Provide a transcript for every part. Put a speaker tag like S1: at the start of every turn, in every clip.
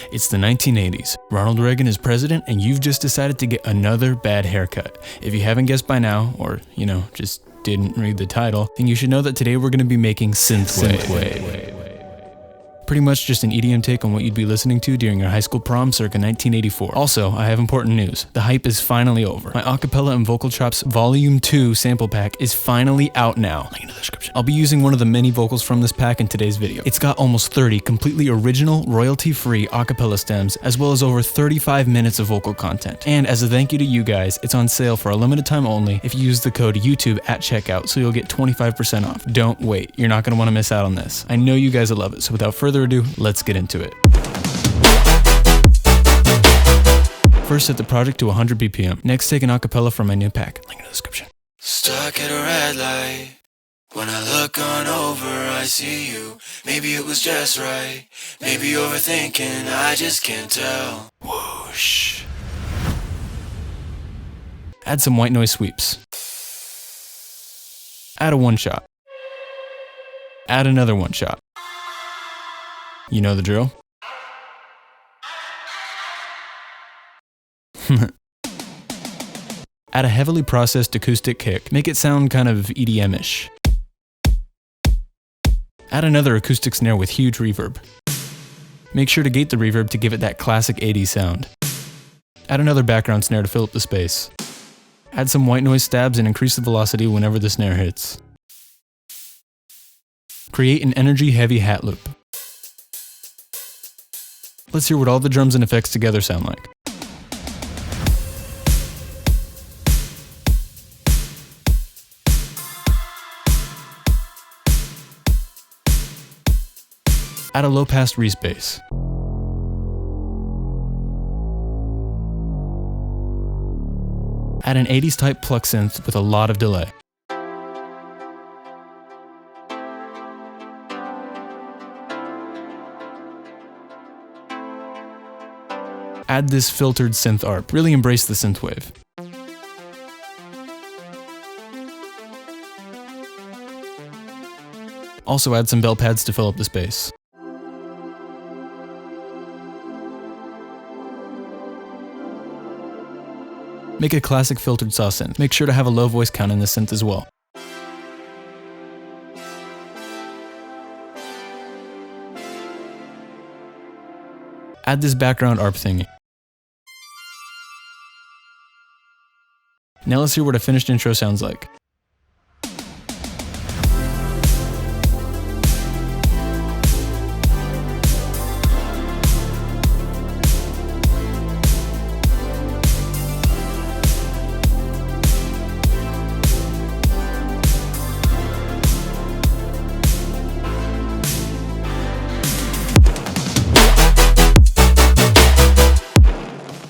S1: It's the 1980s. Ronald Reagan is president, and you've just decided to get another bad haircut. If you haven't guessed by now, or, just didn't read the title, then you should know that today we're going to be making Synthwave. Pretty much just an EDM take on what you'd be listening to during your high school prom circa 1984. Also, I have important news. The hype is finally over. My acapella and vocal chops Volume 2 sample pack is finally out now. Link in the description. I'll be using one of the many vocals from this pack in today's video. It's got almost 30 completely original, royalty-free acapella stems, as well as over 35 minutes of vocal content. And as a thank you to you guys, it's on sale for a limited time only if you use the code YouTube at checkout, so you'll get 25% off. Don't wait. You're not going to want to miss out on this. I know you guys will love it, so without further ado, let's get into it. First, set the project to 100 BPM. Next, take an acapella from my new pack. Link in the description.
S2: Stuck at a red light. When I look on over, I see you. Maybe it was just right. Maybe overthinking, I just can't tell.
S1: Whoosh. Add some white noise sweeps. Add a one shot. Add another one shot. You know the drill? Add a heavily processed acoustic kick. Make it sound kind of EDM-ish. Add another acoustic snare with huge reverb. Make sure to gate the reverb to give it that classic 80s sound. Add another background snare to fill up the space. Add some white noise stabs and increase the velocity whenever the snare hits. Create an energy-heavy hat loop. Let's hear what all the drums and effects together sound like. Add a low-pass respace. Add an 80s type pluck synth with a lot of delay. Add this filtered synth ARP. Really embrace the synthwave. Also add some bell pads to fill up the space. Make a classic filtered saw synth. Make sure to have a low voice count in the synth as well. Add this background ARP thingy. Now let's hear what a finished intro sounds like.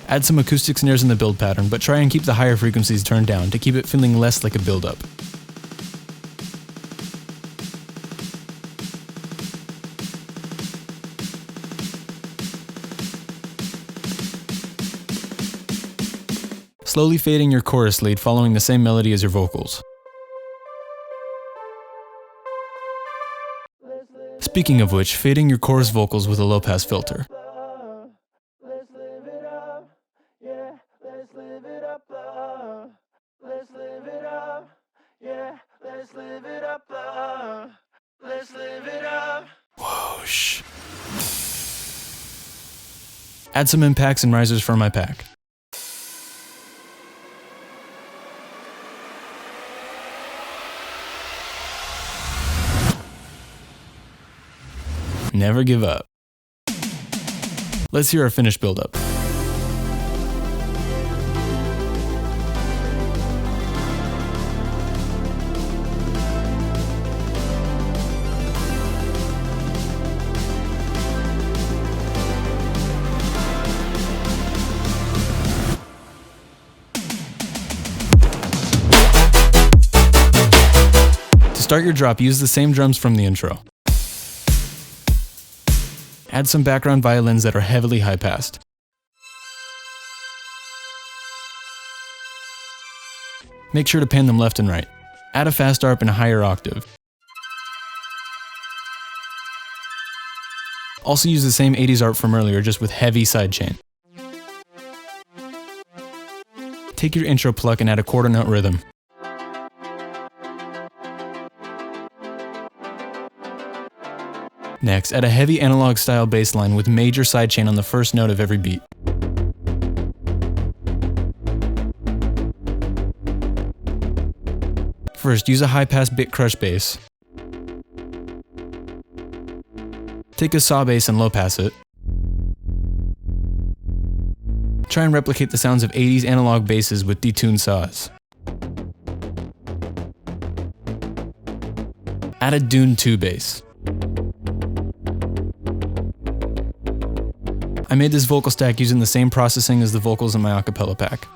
S1: Add some acoustic snares in the build pattern, but try and keep the higher frequencies turned down to keep it feeling less like a build-up. Slowly fading your chorus lead following the same melody as your vocals. Speaking of which, fading your chorus vocals with a low-pass filter. Whoosh. Add some impacts and risers for my pack. Never give up. Let's hear our finished build-up. To start your drop, use the same drums from the intro. Add some background violins that are heavily high-passed. Make sure to pan them left and right. Add a fast ARP in a higher octave. Also use the same 80s art from earlier, just with heavy sidechain. Take your intro pluck and add a quarter note rhythm. Next, add a heavy analog style bass line with major sidechain on the first note of every beat. First, use a high pass bit crush bass. Take a saw bass and low pass it. Try and replicate the sounds of 80s analog basses with detuned saws. Add a Dune 2 bass. I made this vocal stack using the same processing as the vocals in my acapella pack.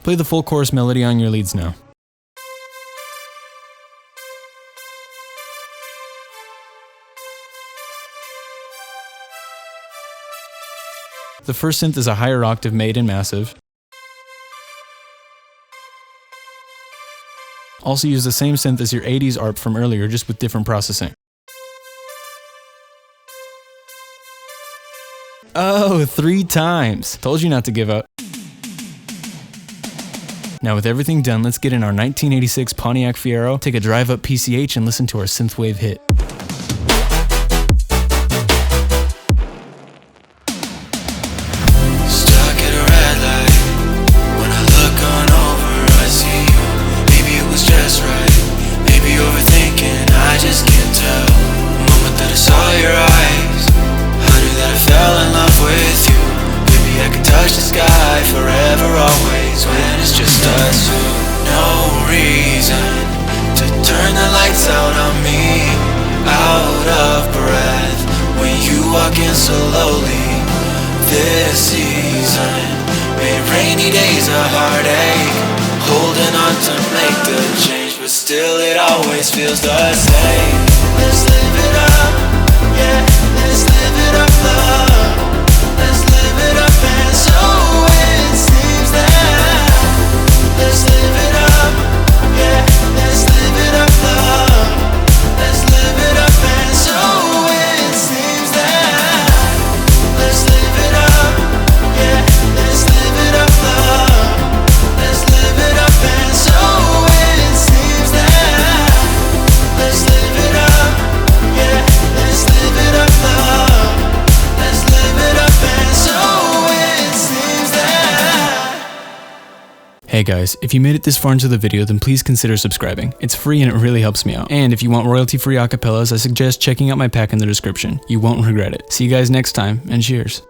S1: Play the full chorus melody on your leads now. The first synth is a higher octave made in massive. Also use the same synth as your 80s ARP from earlier, just with different processing. Oh, 3 times! Told you not to give up. Now with everything done, let's get in our 1986 Pontiac Fiero, take a drive up PCH and listen to our synthwave hit.
S2: Stuck at a red light. When I look on over, I see you. Maybe it was just right. Maybe overthinking, I just can't tell. The moment that I saw your eyes, I knew that I fell in love with you. Maybe I could touch the sky forever, always, when it's just us two. No reason to turn the lights out on me. Out of breath when you walk in slowly. This season made rainy days a heartache. Holding on to make the change, but still it always feels the same. Let's live it up, yeah, let's live it up, love. Let's live it up, and so it seems that. Let's live it up, yeah, let's live it up, love. Let's live it up, and so it seems that. Let's live it up, yeah, let's live it up, love. Let's live it up, and so it seems that. Let's live it up, yeah, let's live it up, love. Let's live it up, and so it seems that.
S1: Hey guys, if you made it this far into the video, then please consider subscribing. It's free and it really helps me out. And if you want royalty-free acapellas, I suggest checking out my pack in the description. You won't regret it. See you guys next time, and cheers.